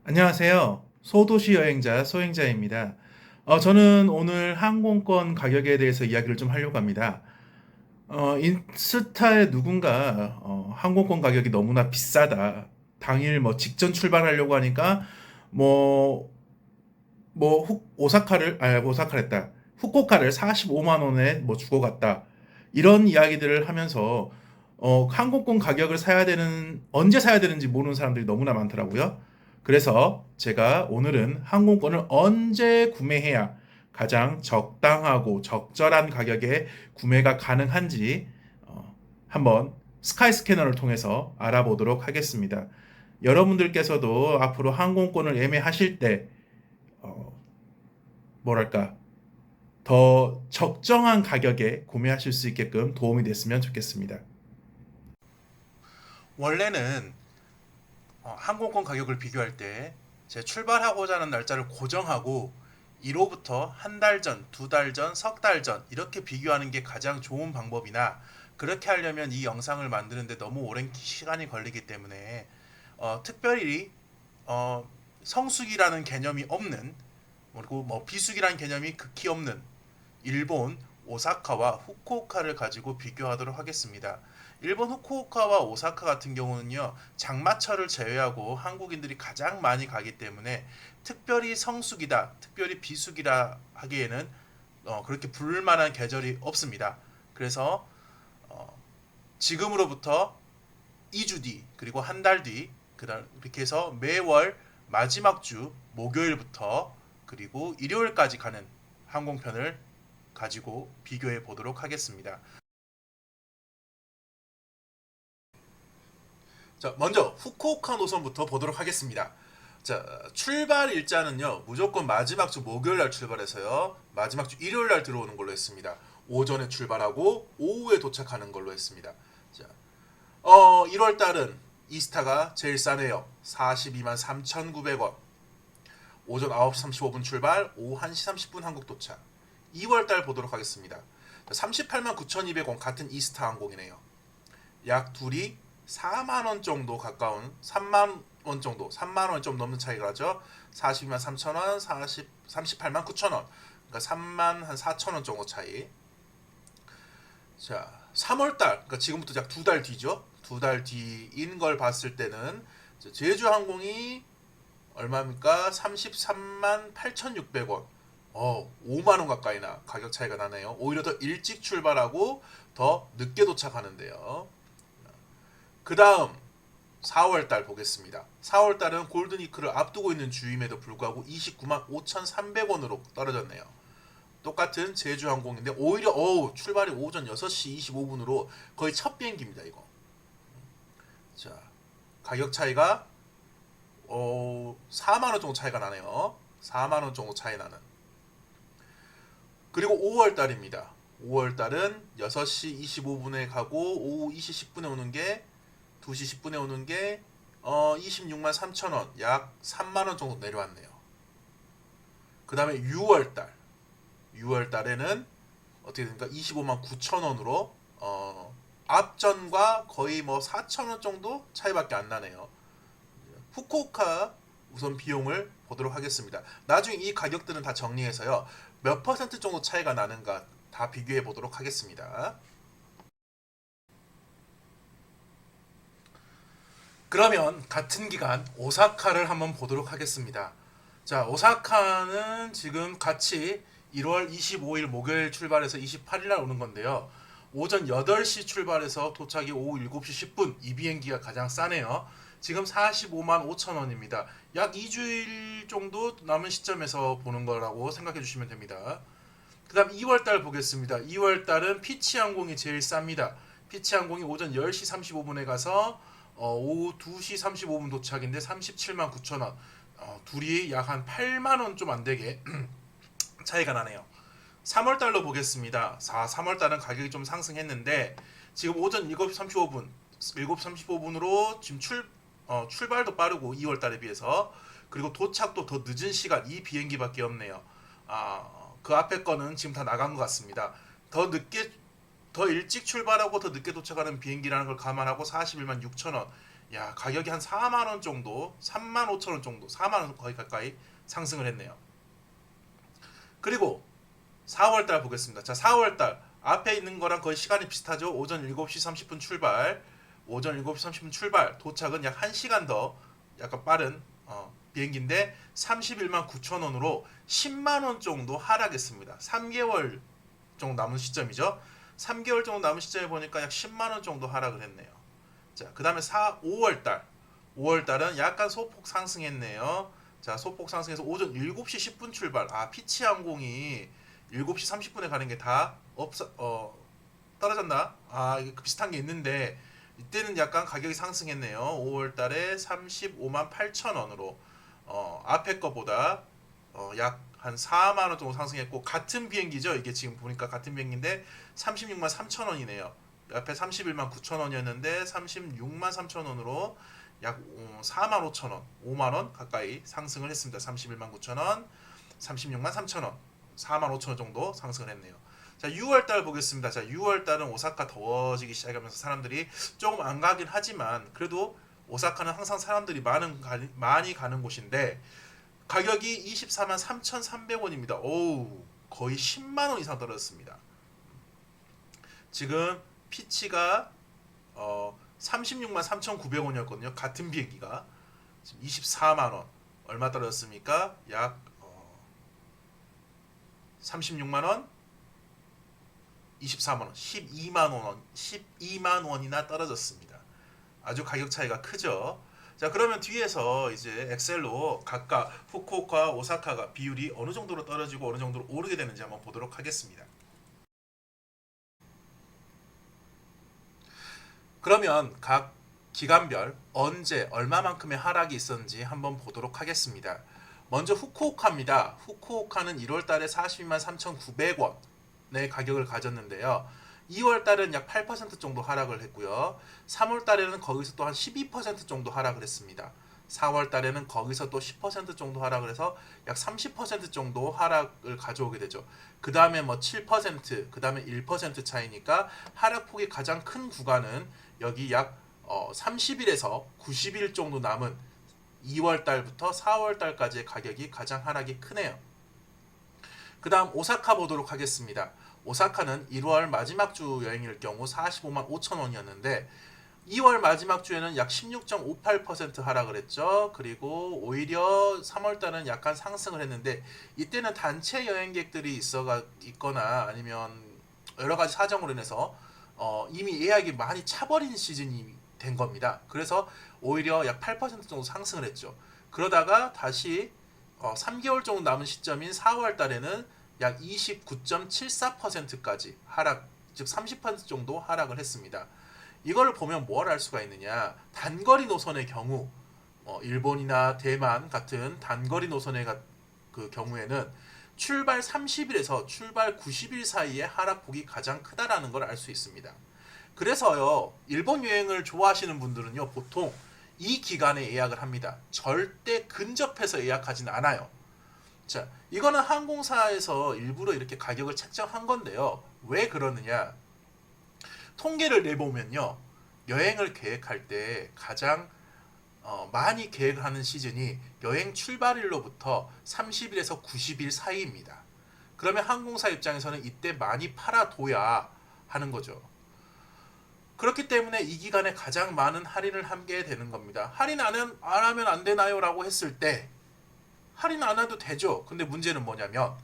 안녕하세요. 소도시 여행자 소행자입니다. 저는 오늘 항공권 가격에 대해서 이야기를 좀 하려고 합니다. 인스타에 누군가 항공권 가격이 너무나 비싸다. 당일 뭐 직전 출발하려고 하니까 뭐 오사카랬다. 후쿠오카를 45만 원에 뭐 주고 갔다. 이런 이야기들을 하면서 항공권 가격을 언제 사야 되는지 모르는 사람들이 너무나 많더라고요. 그래서 제가 오늘은 항공권을 언제 구매해야 가장 적당하고 적절한 가격에 구매가 가능한지 한번 스카이 스캐너를 통해서 알아보도록 하겠습니다. 여러분들께서도 앞으로 항공권을 예매하실 때 어, 뭐랄까 더 적정한 가격에 구매하실 수 있게끔 도움이 됐으면 좋겠습니다. 원래는 항공권 가격을 비교할 때 제 출발하고자 하는 날짜를 고정하고 1호부터 한 달 전, 두 달 전, 석 달 전 이렇게 비교하는 게 가장 좋은 방법이나 그렇게 하려면 이 영상을 만드는데 너무 오랜 시간이 걸리기 때문에 특별히 성수기라는 개념이 없는 그리고 뭐 비수기라는 개념이 극히 없는 일본 오사카와 후쿠오카를 가지고 비교하도록 하겠습니다. 일본 후쿠오카와 오사카 같은 경우는요, 장마철을 제외하고 한국인들이 가장 많이 가기 때문에 특별히 성수기다, 특별히 비수기라 하기에는 그렇게 부를 만한 계절이 없습니다. 그래서 어, 지금으로부터 2주 뒤, 그리고 한 달 뒤, 이렇게 해서 매월 마지막 주 목요일부터 그리고 일요일까지 가는 항공편을 가지고 비교해 보도록 하겠습니다. 자, 먼저 후쿠오카 노선부터 보도록 하겠습니다. 자, 출발 일자는요, 무조건 마지막 주 목요일 날 출발해서요, 마지막 주 일요일 날 들어오는 걸로 했습니다. 오전에 출발하고 오후에 도착하는 걸로 했습니다. 자, 1월 달은 이스타가 제일 싸네요. 42만 3,900원. 오전 9시 35분 출발, 오후 1시 30분 한국 도착. 2월 달 보도록 하겠습니다. 38만 9,200원 같은 이스타 항공이네요. 약 둘이 4만 원 정도 가까운 3만 원 정도, 3만 원 좀 넘는 차이가 나죠. 42만 3천 원, 38만 9천 원. 그러니까 3만 한 4천 원 정도 차이. 자, 3월 달, 그러니까 지금부터 약 두 달 뒤죠. 두 달 뒤인 걸 봤을 때는 제주항공이 얼마입니까? 33만 8,600원. 5만 원 가까이나 가격 차이가 나네요. 오히려 더 일찍 출발하고 더 늦게 도착하는데요. 그 다음 4월 달 보겠습니다. 4월 달은 골든위크를 앞두고 있는 주임에도 불구하고 29만 5,300원으로 떨어졌네요. 똑같은 제주항공인데 오히려 출발이 오전 6시 25분으로 거의 첫 비행기입니다. 이거. 자, 가격 차이가 4만 원 정도 차이가 나네요. 4만 원 정도 차이 나는. 그리고 5월 달입니다. 5월 달은 6시 25분에 가고 오후 2시 10분에 오는 게 2시 10분에 오는 게 26만 3천 원, 약 3만 원 정도 내려왔네요. 그 다음에 6월 달. 6월 달에는 어떻게 됩니까? 25만 9천 원으로 앞전과 거의 뭐 4천 원 정도 차이밖에 안 나네요. 후쿠오카 우선 비용을 보도록 하겠습니다. 나중에 이 가격들은 다 정리해서요. 몇 퍼센트 정도 차이가 나는가 다 비교해 보도록 하겠습니다. 그러면 같은 기간 오사카를 한번 보도록 하겠습니다. 자, 오사카는 지금 같이 1월 25일 목요일 출발해서 28일 날 오는 건데요. 오전 8시 출발해서 도착이 오후 7시 10분. 이 비행기가 가장 싸네요. 지금 45만 5천 원입니다. 약 2주일 정도 남은 시점에서 보는 거라고 생각해 주시면 됩니다. 그 다음 2월 달 보겠습니다. 2월 달은 피치항공이 제일 쌉니다. 피치항공이 오전 10시 35분에 가서 오후 2시 35분 도착인데 37만 9천 원. 둘이 약 한 8만 원 좀 안 되게 차이가 나네요. 3월 달로 보겠습니다. 3월 달은 가격이 좀 상승했는데 지금 오전 7시 35분, 7시 35분으로 지금 출발도 빠르고 2월 달에 비해서 그리고 도착도 더 늦은 시간 이 비행기밖에 없네요. 그 앞에 거는 지금 다 나간 것 같습니다. 더 일찍 출발하고 더 늦게 도착하는 비행기라는 걸 감안하고 41만 6천 원, 야, 가격이 한 4만 원 정도, 3만 5천 원 정도, 4만 원 거의 가까이 상승을 했네요. 그리고 4월 달 보겠습니다. 자, 4월 달 앞에 있는 거랑 거의 시간이 비슷하죠. 오전 7시 30분 출발. 오전 7시 30분 출발. 도착은 약 1시간 더 약간 빠른 비행기인데 31만 9천 원으로 10만 원 정도 하락했습니다. 3개월 정도 남은 시점이죠. 3개월 정도 남은 시점에 보니까 약 10만 원 정도 하락을 했네요. 자, 그다음에 5월 달. 5월 달은 약간 소폭 상승했네요. 자, 소폭 상승해서 오전 7시 10분 출발. 피치 항공이 7시 30분에 가는 게 다 떨어졌나? 이게 비슷한 게 있는데 이때는 약간 가격이 상승했네요. 5월 달에 35만 8천 원으로 앞에 거보다 약 한 4만 원 정도 상승했고 같은 비행기죠. 이게 지금 보니까 같은 비행기인데 36만 3천 원이네요. 앞에 31만 9천 원이었는데 36만 3천 원으로 약 4만 5천 원, 5만 원 가까이 상승을 했습니다. 31만 9천 원, 36만 3천 원, 4만 5천 원 정도 상승을 했네요. 자, 6월 달 보겠습니다. 자, 6월 달은 오사카 더워지기 시작하면서 사람들이 조금 안 가긴 하지만 그래도 오사카는 항상 사람들이 많이 가는 곳인데 가격이 24만 3,300원입니다. 오우, 거의 10만 원 이상 떨어졌습니다. 지금 피치가 36만 3,900원이었거든요. 같은 비행기가 지금 24만 원. 얼마 떨어졌습니까? 약 36만 원, 24만 원, 12만 원이나 떨어졌습니다. 아주 가격 차이가 크죠. 자, 그러면 뒤에서 이제 엑셀로 각각 후쿠오카, 오사카가 비율이 어느 정도로 떨어지고 어느 정도로 오르게 되는지 한번 보도록 하겠습니다. 그러면 각 기간별 언제 얼마만큼의 하락이 있었는지 한번 보도록 하겠습니다. 먼저 후쿠오카입니다. 후쿠오카는 1월 달에 42만 3,900원의 가격을 가졌는데요. 2월 달은 약 8% 정도 하락을 했고요. 3월 달에는 거기서 또 한 12% 정도 하락을 했습니다. 4월 달에는 거기서 또 10% 정도 하락을 해서 약 30% 정도 하락을 가져오게 되죠. 그 다음에 뭐 7%, 그 다음에 1% 차이니까 하락폭이 가장 큰 구간은 여기 약 30일에서 90일 정도 남은 2월 달부터 4월 달까지의 가격이 가장 하락이 크네요. 그 다음 오사카 보도록 하겠습니다. 오사카는 1월 마지막 주 여행일 경우 45만 5천 원이었는데 2월 마지막 주에는 약 16.58% 하락을 했죠. 그리고 오히려 3월 달은 약간 상승을 했는데 이때는 단체 여행객들이 있거나 아니면 여러 가지 사정으로 인해서 이미 예약이 많이 차버린 시즌이 된 겁니다. 그래서 오히려 약 8% 정도 상승을 했죠. 그러다가 다시 3개월 정도 남은 시점인 4월 달에는 약 29.74%까지 하락, 즉 30% 정도 하락을 했습니다. 이걸 보면 뭘 알 수가 있느냐? 단거리 노선의 경우, 일본이나 대만 같은 단거리 노선의 그 경우에는 출발 30일에서 출발 90일 사이의 하락폭이 가장 크다라는 걸 알 수 있습니다. 그래서요, 일본 여행을 좋아하시는 분들은요, 보통 이 기간에 예약을 합니다. 절대 근접해서 예약하진 않아요. 자, 이거는 항공사에서 일부러 이렇게 가격을 책정한 건데요. 왜 그러느냐? 통계를 내보면요, 여행을 계획할 때 가장 많이 계획하는 시즌이 여행 출발일로부터 30일에서 90일 사이입니다. 그러면 항공사 입장에서는 이때 많이 팔아둬야 하는 거죠. 그렇기 때문에 이 기간에 가장 많은 할인을 하게 되는 겁니다. 할인 안 하면 안 되나요? 라고 했을 때 할인 안 해도 되죠. 근데 문제는 뭐냐면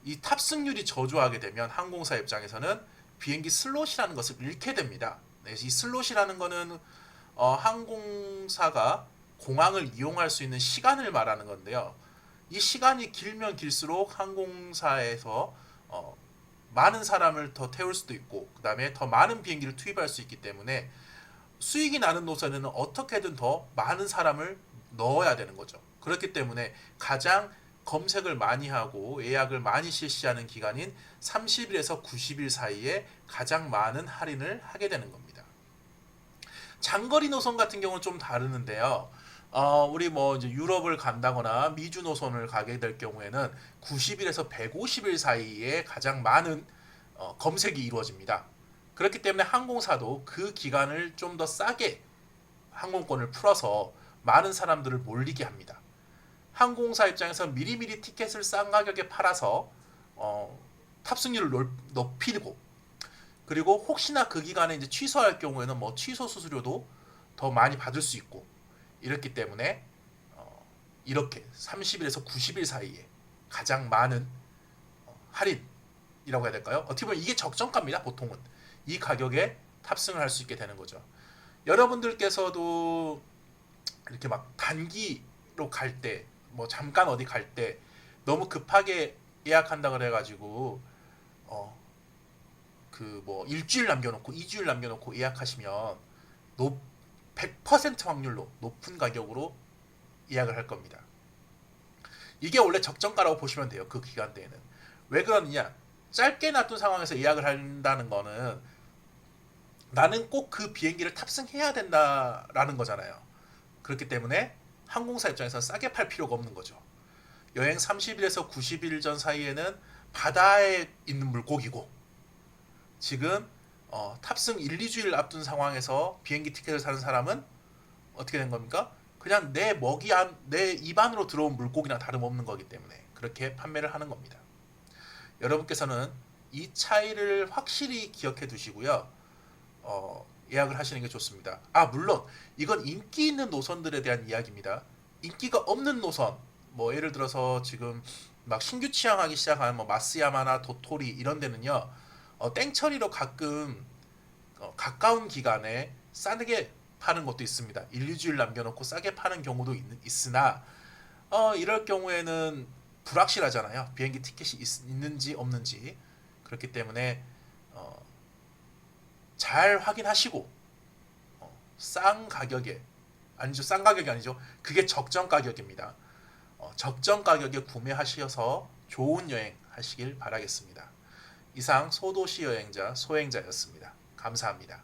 이 탑승률이 저조하게 되면 항공사 입장에서는 비행기 슬롯이라는 것을 잃게 됩니다. 네, 이 슬롯이라는 거는 항공사가 공항을 이용할 수 있는 시간을 말하는 건데요. 이 시간이 길면 길수록 항공사에서 많은 사람을 더 태울 수도 있고 그 다음에 더 많은 비행기를 투입할 수 있기 때문에 수익이 나는 노선에는 어떻게든 더 많은 사람을 넣어야 되는 거죠. 그렇기 때문에 가장 검색을 많이 하고 예약을 많이 실시하는 기간인 30일에서 90일 사이에 가장 많은 할인을 하게 되는 겁니다. 장거리 노선 같은 경우는 좀 다르는데요. 우리 뭐 이제 유럽을 간다거나 미주 노선을 가게 될 경우에는 90일에서 150일 사이에 가장 많은 검색이 이루어집니다. 그렇기 때문에 항공사도 그 기간을 좀 더 싸게 항공권을 풀어서 많은 사람들을 몰리게 합니다. 항공사 입장에서 미리미리 티켓을 싼 가격에 팔아서 탑승률을 높이고, 그리고 혹시나 그 기간에 이제 취소할 경우에는 뭐 취소 수수료도 더 많이 받을 수 있고, 이렇기 때문에 이렇게 30일에서 90일 사이에 가장 많은 할인이라고 해야 될까요? 어떻게 보면 이게 적정가입니다. 보통은 이 가격에 탑승을 할 수 있게 되는 거죠. 여러분들께서도 이렇게 막 단기로 갈 때, 뭐 잠깐 어디 갈 때 너무 급하게 예약한다 그래가지고 그 뭐 일주일 남겨놓고 2주일 남겨놓고 예약하시면 100% 확률로 높은 가격으로 예약을 할 겁니다. 이게 원래 적정가라고 보시면 돼요. 그 기간대에는. 왜 그러느냐? 짧게 놔둔 상황에서 예약을 한다는 거는 나는 꼭 그 비행기를 탑승해야 된다라는 거잖아요. 그렇기 때문에 항공사 입장에서 싸게 팔 필요가 없는 거죠. 여행 30일에서 90일 전 사이에는 바다에 있는 물고기고, 지금 탑승 1, 2주일 앞둔 상황에서 비행기 티켓을 사는 사람은 어떻게 된 겁니까? 그냥 내 입 안으로 들어온 물고기나 다름없는 거기 때문에 그렇게 판매를 하는 겁니다. 여러분께서는 이 차이를 확실히 기억해 두시고요. 예약을 하시는 게 좋습니다. 물론 이건 인기 있는 노선들에 대한 이야기입니다. 인기가 없는 노선, 뭐 예를 들어서 지금 막 신규 취항하기 시작한 뭐 마스야마나 도토리 이런 데는요, 땡처리로 가끔 가까운 기간에 싸게 파는 것도 있습니다. 1, 2주일 남겨놓고 싸게 파는 경우도 있으나 이럴 경우에는 불확실하잖아요. 비행기 티켓이 있는지 없는지. 그렇기 때문에 잘 확인하시고 싼 가격에, 아니죠, 싼 가격이 아니죠, 그게 적정 가격입니다. 적정 가격에 구매하셔서 좋은 여행 하시길 바라겠습니다. 이상 소도시 여행자 소행자였습니다. 감사합니다.